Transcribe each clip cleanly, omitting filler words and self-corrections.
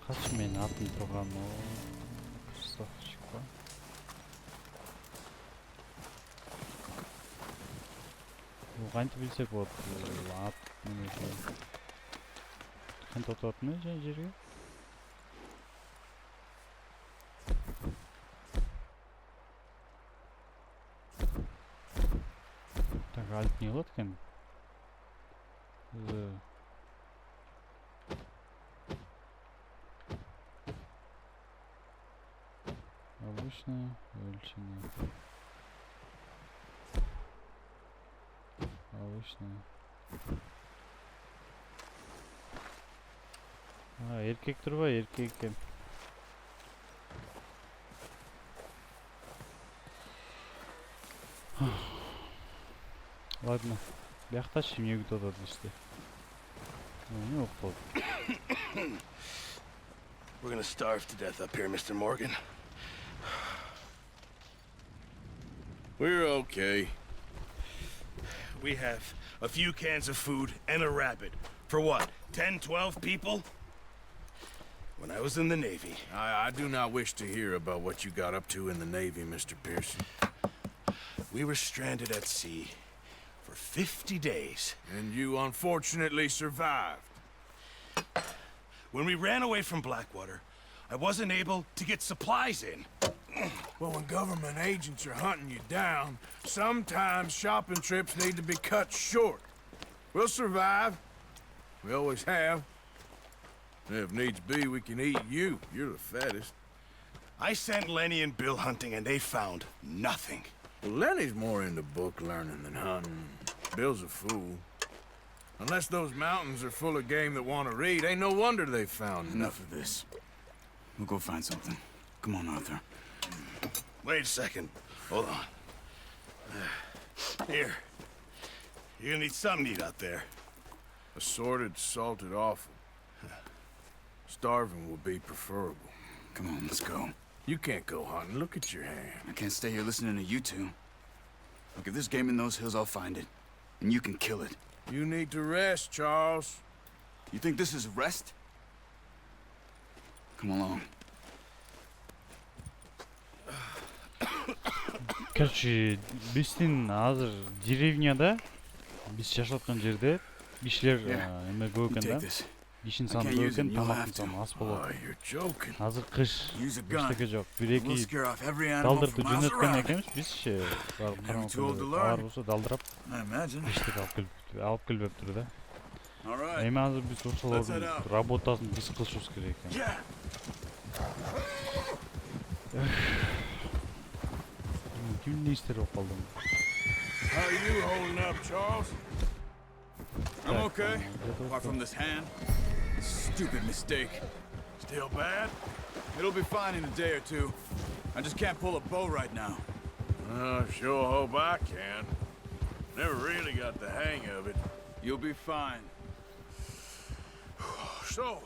Kaç meni atın turgan o. Safçıkla. Bu kanti bilsek o at nemesi. Kanti otu atmıyor жерге. Так, альт не лодкен. Обычно, величина. Обычно. Erkek turba, erkek ekan. Ладно. Бияқта шимге күтіп атады işte. Не болып қалды. We're gonna starve to death up here, Mr. Morgan. We're okay. We have a few cans of food and a rabbit. For what? 10, 12 people? When I was in the Navy. I do not wish to hear about what you got up to in the Navy, Mr. Pearson. We were stranded at sea for 50 days. And you unfortunately survived. When we ran away from Blackwater, I wasn't able to get supplies in. Well, when government agents are hunting you down, sometimes shopping trips need to be cut short. We'll survive. We always have. And if needs be, we can eat you. You're the fattest. I sent Lenny and Bill hunting, and they found nothing. Well, Lenny's more into book learning than hunting. Bill's a fool. Unless those mountains are full of game that want to read, ain't no wonder they found Enough of this. We'll go find something. Come on, Arthur. Wait a second. Hold on. Here. You're gonna need something to eat out there. Assorted, salted offal. Starving will be preferable. Come on, let's go. You can't go hunting. Look at your hand. I can't stay here listening to you two. Look, if there's game in those hills, I'll find it. And you can kill it. You need to rest, Charles. You think this is rest? Come along. Короче, биздин азыр деревняда, биз жашап аткан жерде бишилер эме көп You экен take да. this. Бишин I саны can't көп use it, экен, you'll тамактын have to. саны аз Oh, болот. you're joking. Азыр кыш, Use a gun. эчтеке жок. Бир We'll эки scare off every animal далдырды for miles жөнөткөн around. экенбиз, бизчи барып Never too old to караңыз, learn. бар болсо далдырап I imagine. эчтеке алып келбептир да. All right. Эми азыр биз Let's head ошолордун out. работасын биз кылышыбыз керек экен. Yeah. Ким не иштер болуп калдым? How are you holding up, Charles? I'm okay. Apart from this hand. Stupid mistake. Still bad? It'll be fine in a day or two. I just can't pull a bow right now. Sure hope I can. Never really got the hang of it. You'll be fine. So,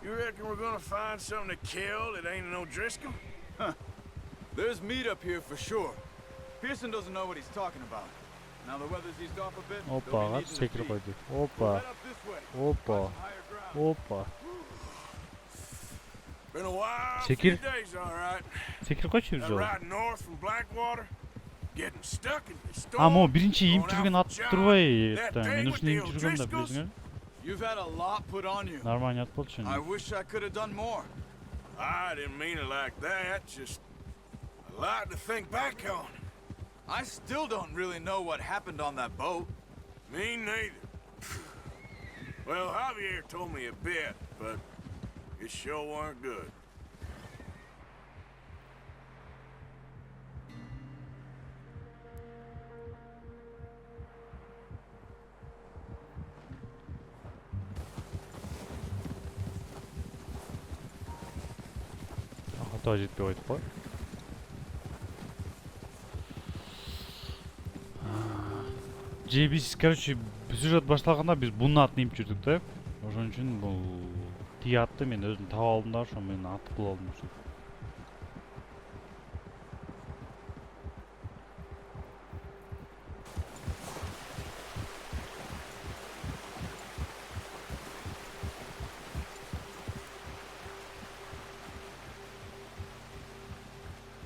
you reckon we're gonna find something to kill that ain't no Driscoll? There's meat up here for sure. Pearson doesn't know what he's talking about. Now the weather's eased off a bit. Опа, ага, секирип койду. Опа, Head up this way. опа, Higher ground. опа. Been a while, Sekir. few days, all right. Секирип койчу бир That жолу. ride north from Blackwater, getting stuck in the storm. А, могу биринчи going ийип out жүргөн for ат job. турбай, That мен thing with ушуну the ийип жүргөм да O'Driscolls. билесиңер. You've had a lot put on you. Нормальный ат болчу. I wish I could have done more. I didn't mean it like that, just a lot to think back on. I still don't really know what happened on that boat. Me neither. Well, Javier told me a bit, but it sure weren't good. Хата жетпей койтуп кой. Же биз, короче, сюжет башталганда биз бунун атын ийип жүрдүк да. Ошон үчүн бул тиги атты мен өзүм таап алдым да, ошо мен ат кылып алдым ошо.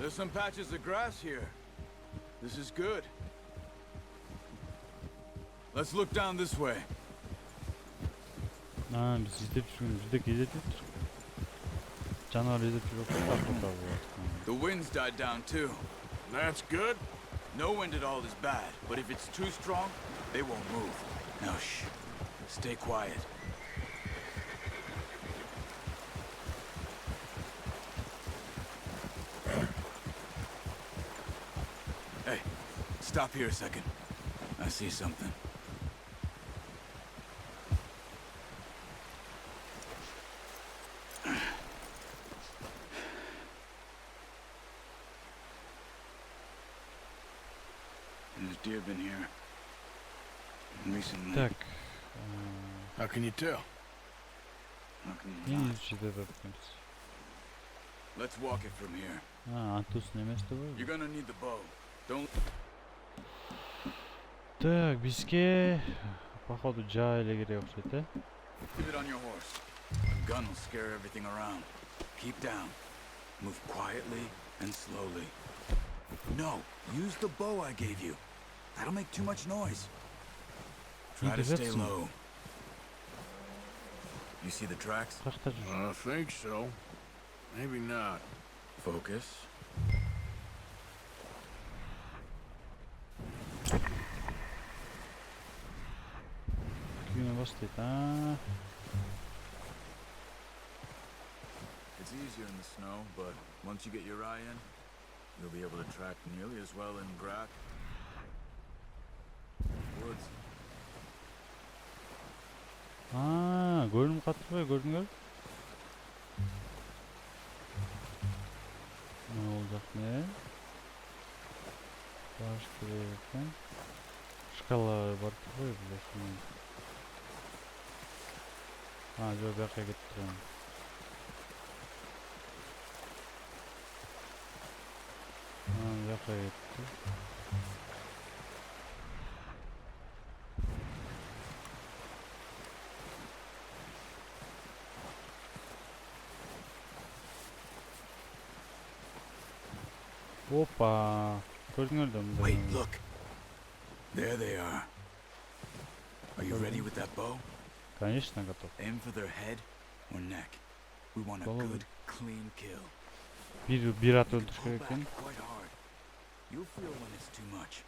There's some patches of grass here. This is good. Let's look down this way. Biz izlep жүргөн бизде кездетип тур. Жанар изеп жүрөт. The wind's died down too. That's good. No wind at all is bad, but if it's too strong, they won't move. Now shh. Stay quiet. Hey, stop here a second. I see something. There's deer been here recently. Так. How can you tell? How can you not? Что-то. Let's walk it from here. Атусный место. You're gonna need the bow. Don't. Так, бизге походу жайлы керек окшойт, э? Keep it on your horse. A gun will scare everything around. Keep down. Move quietly and slowly. No, use the bow I gave you. That'll make too much noise. Try to stay low. You see the tracks? I think so. Maybe not. Focus. Күйме баштайт, а? It's easier in the snow, but once you get your eye in, you'll be able to track nearly as well in grass. Woods. Көрүнүп каттырбай көрдүңөр? Ne olacak ne? Başka bir şkala var tabii biliyorsun. Acaba bir getireyim. Yakaya gitti. Hoppa. Wait, look. There they are. Are you ready with that bow? Конечно, готов. Aim for their head or neck. We want a good, clean kill. Bir at öldürüş gerekiyor. Quite hard. You'll feel when it's too much.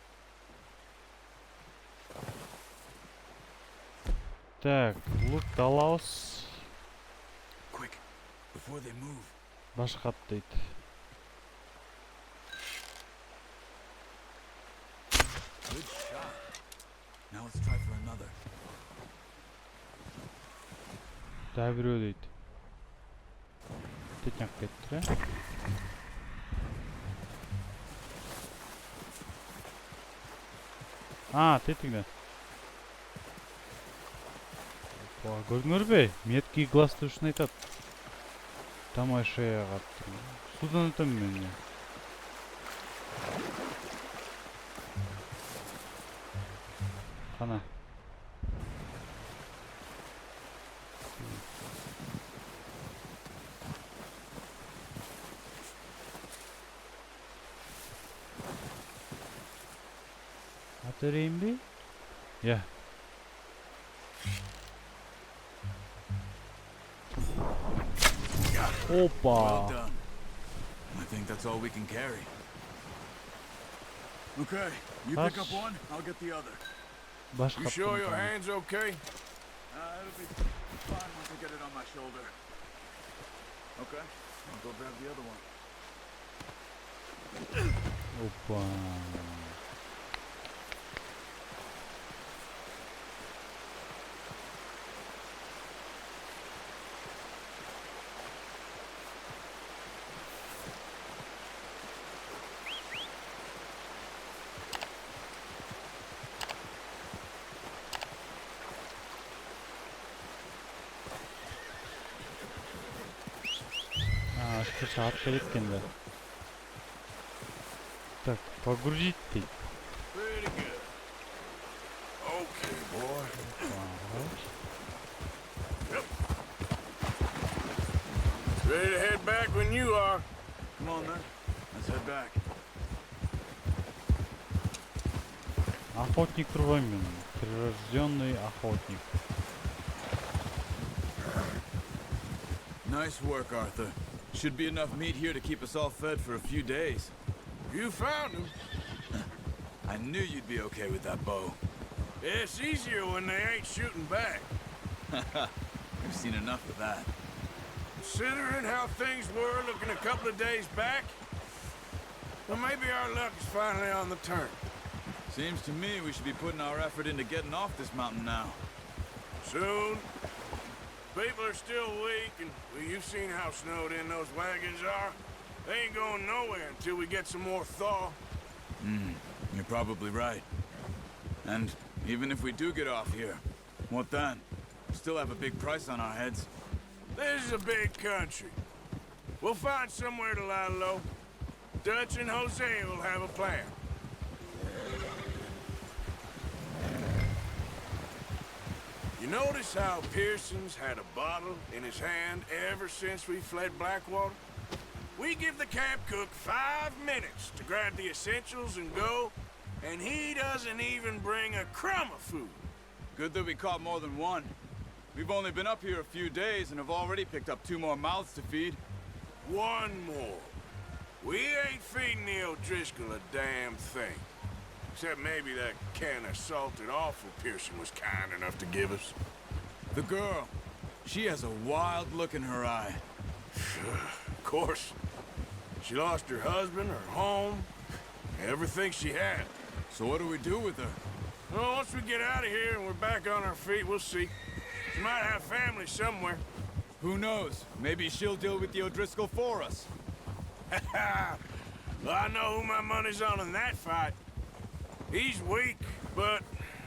Так, лук далабыз. Quick, before they move. Башка аттайт. Good shot. Now let's try for another. Daha bir öyleydi. Tetnak getir. Tettikler. Көрдүңөр бе? Меткий глаз тушун айтат. Тамашая каттым. Судан өтөм мен. Кана. Atırayım bir. Ya. Hoppa. Well done. I think that's all we can carry. Okay, you pick up one, I'll get the other. You sure your hand's okay? It'll be fine once I get it on my shoulder. Okay, I'll go grab the other one. Hoppa. Что saat keletken de. Так, погрузить ты. Pretty good. Okay, boy. Yep. Ready to head back when you are. Come on then. Let's head back. Охотник Ромин. Прирожденный охотник. Nice work, Arthur. Should be enough meat here to keep us all fed for a few days. You found him. I knew you'd be okay with that bow. It's easier when they ain't shooting back. We've seen enough of that. Considering how things were looking a couple of days back, well, maybe our luck is finally on the turn. Seems to me we should be putting our effort into getting off this mountain now. Soon. People are still weak, and well, you've seen how snowed in those wagons are. They ain't going nowhere until we get some more thaw. You're probably right. And even if we do get off here, what then? We still have a big price on our heads. This is a big country. We'll find somewhere to lie low. Dutch and Jose will have a plan. You notice how Pearson's had a bottle in his hand ever since we fled Blackwater? We give the camp cook 5 minutes to grab the essentials and go, and he doesn't even bring a crumb of food. Good that we caught more than one. We've only been up here a few days and have already picked up 2 more mouths to feed. One more. We ain't feeding the O'Driscoll a damn thing. Except maybe that can of salted offal Pearson was kind enough to give us. The girl, she has a wild look in her eye. Of course. She lost her husband, her home, everything she had. So what do we do with her? Well, once we get out of here and we're back on our feet, we'll see. She might have family somewhere. Who knows? Maybe she'll deal with the O'Driscoll for us. Well, I know who my money's on in that fight. He's weak, but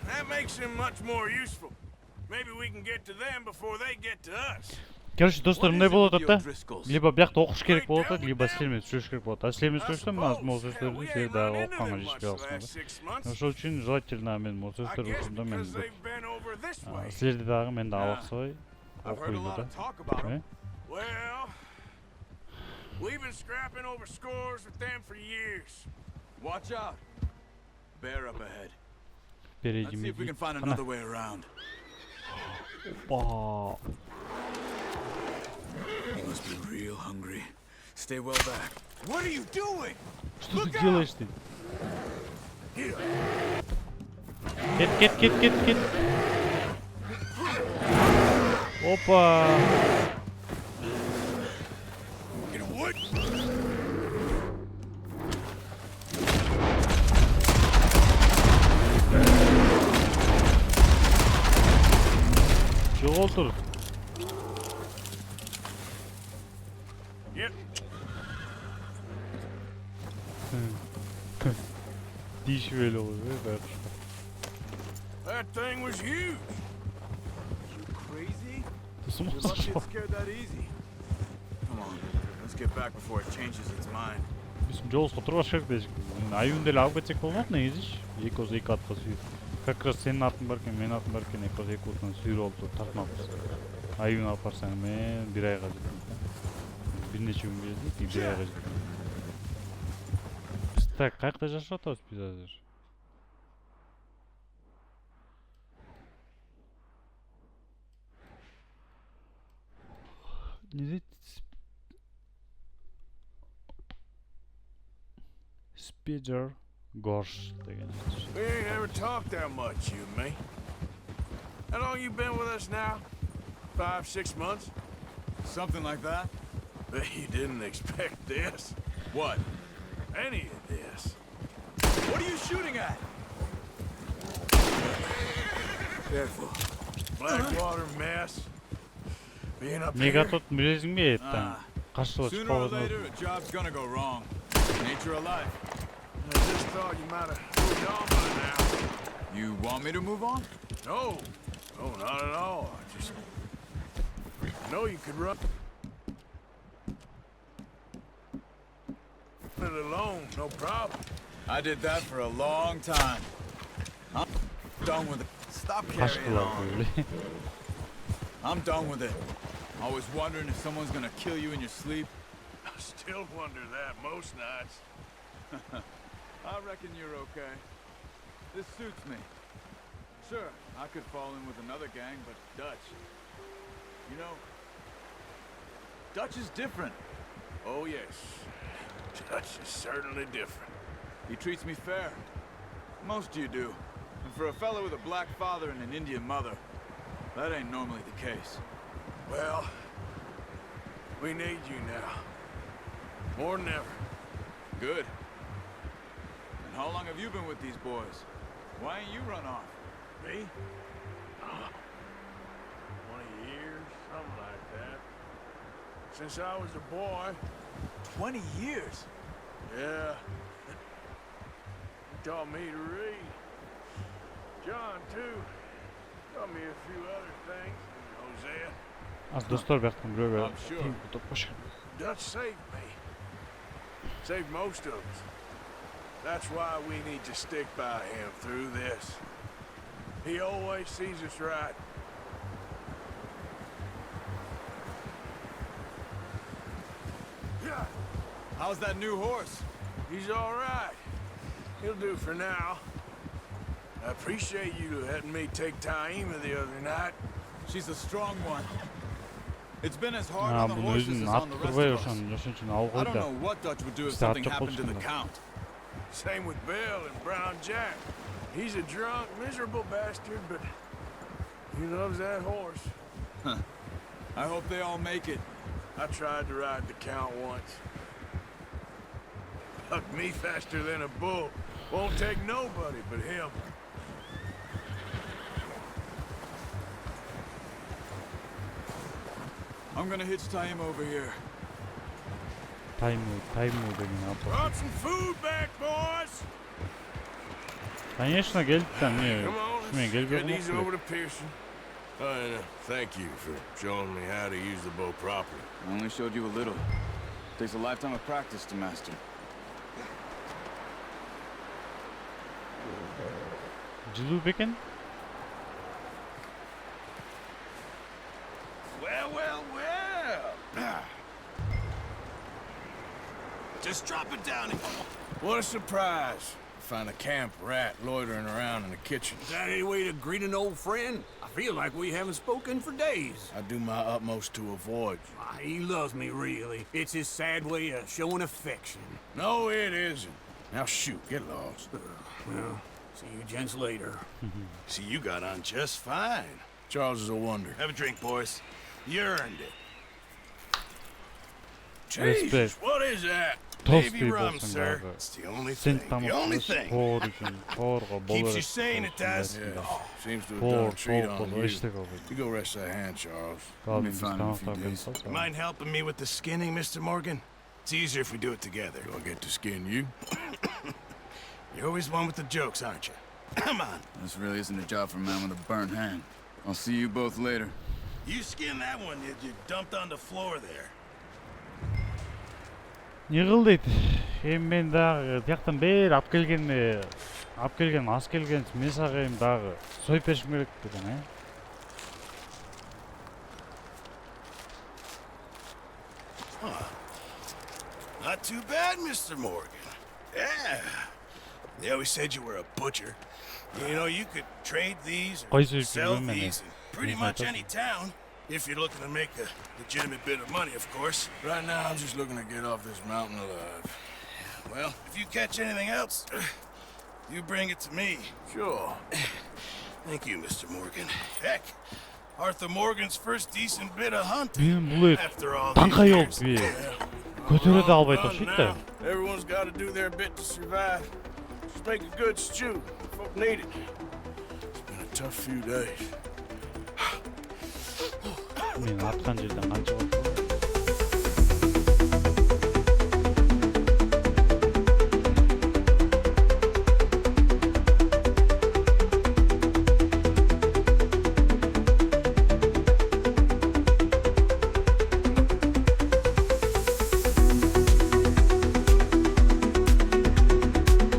that makes him much more useful. Maybe we can get to them before they get to us. Короче, достар мындай болот да. Либо бияқта оқыш керек болот, либо силермен сүйлөш керек болот. А силермен сүйлөшсөм, аз могул сөздөрдү силер дагы окуганга жетишпей каласыңар. Ошол үчүн желательно мен могул сөздөр ушунда мен силерди дагы мен да алаксыбай окуйлу да. Well, we've been scrapping over scores with them for years. Watch out. Bear up ahead. Let's see if we can find another way around. Опа. He must be real hungry. Stay well back. What are you doing? Что ты делаешь ты? Кет. Опа. Чего тут? Дичь велел, да? That thing was huge. You crazy? Ты с ума You're lucky сошел? it's scared that easy. Come on, let's get back before it changes its mind. Biz жолско турбашкерк дешик. Аюун деле алып кетсек болмок негизи. Эки оз эки атка сүйүп. Как раз сенин атың бар экен, менин атым бар экен, эки оз эки отун сүйрүп алып тартмакпыз. Аюун алып барсаң мен бир айга жетем. Бир нече күн кетет, бир айга жетем. Так, каякта жашап атабыз биз азыр? Не дейт? Спиджер Горш деген. We ain't ever talked that much, you and me. How long you been with us now? 5, 6 months? Something like that? Bet you didn't expect this. What? Any of this. What are you shooting at? Careful. Blackwater mess. Being up Нега here. тут билесиңби эттен? Каршылык Sooner or чыкпабы. later, a job's gonna go wrong. Nature of life. I just thought you might have moved on by now. You want me to move on? No. No, not at all. I know you could run it alone, no problem. I did that for a long time. I'm done with it. Stop carrying Кашкылар on. böyle. I'm done with it. Always wondering if someone's gonna kill you in your sleep. Still wonder that most nights. I reckon you're okay. This suits me. Sure, I could fall in with another gang, but Dutch. You know, Dutch is different. Oh, yes. Dutch is certainly different. He treats me fair. Most of you do. And for a fellow with a black father and an Indian mother, that ain't normally the case. Well, we need you now. More than ever. Good. And how long have you been with these boys? Why ain't you run off? Me? 20 years, something like that. Since I was a boy. 20 years? Yeah. He taught me to read. John, too. Taught me a few other things. Hosea. Az dostlar baktım böyle. I'm sure. Dutch saved me. Saved most of us. That's why we need to stick by him through this. He always sees us right. Yeah. How's that new horse? He's all right. He'll do for now. I appreciate you letting me take Taima the other night. She's a strong one. It's been as hard Ha, on the bunu horses özünün as on the rest attırmaya of us. yaşın için al I koy don't da. know what Dutch would do if İşte something atacak happened to the olsun. Count. Same with Bill and Brown Jack. He's a drunk, miserable bastard, but he loves that horse. I hope they all make it. I tried to ride the Count once. Bucked me faster than a bull. Won't take nobody but him. I'm gonna hitch Taim over here. Time mı ne yapalım? Brought some food back, boys. Ben yaşına geldikten niye? Come on, Şuraya gel get bir these over to Pearson. And thank you for showing me how to use the bow properly. I only showed you a little. Takes a lifetime of practice to master. Cilu Bekin? Well, well, well. Just drop it down and... What a surprise. Find a camp rat loitering around in the kitchen. Is that any way to greet an old friend? I feel like we haven't spoken for days. I do my utmost to avoid you. He loves me, really. It's his sad way of showing affection. No, it isn't. Now shoot, get lost. Well, see you gents later. See, you got on just fine. Charles is a wonder. Have a drink, boys. You earned it. Jesus, Respect. what is that? Tost Baby bir rum, bolsun sir. galiba. It's the only Sen thing. The only thing. spor için, forga, Keeps you sane, it does. Yeah, seems to have done a treat on you. işte kaldı. You go rest that hand, Charles. Kaldı be biz fine in a few kanatlar beni days. sat. You mind helping me with the skinning, Mr. Morgan? It's easier if we do it together. Do I get to skin you? You're always one with the jokes, aren't you? Come on. This really isn't a job for a man with a burnt hand. I'll see you both later. You skin that one you dumped on the floor there. Yığıl deydi. Ben dağı tiyaqtan beri ap kelgen az kelgen men sağayım dağı soyup berişim керек dedim he. Not too bad, Mr. Morgan. Yeah. They always said you were a butcher. You know, you could trade these or Qaysi sell ülkeden these in pretty much any town. If you're looking to make a legitimate bit of money, of course. Right now, I'm just looking to get off this mountain alive. Well, if you catch anything else, you bring it to me. Sure. Thank you, Mr. Morgan. Heck, Arthur Morgan's first decent bit of hunting. Benim bu After all tanka these yok years. bir. Götürü de albay taşıyıp da. Now, everyone's got to do their bit to survive. Just make a good stew. Folk need it. It's been a tough few days. Men atkan жерден канча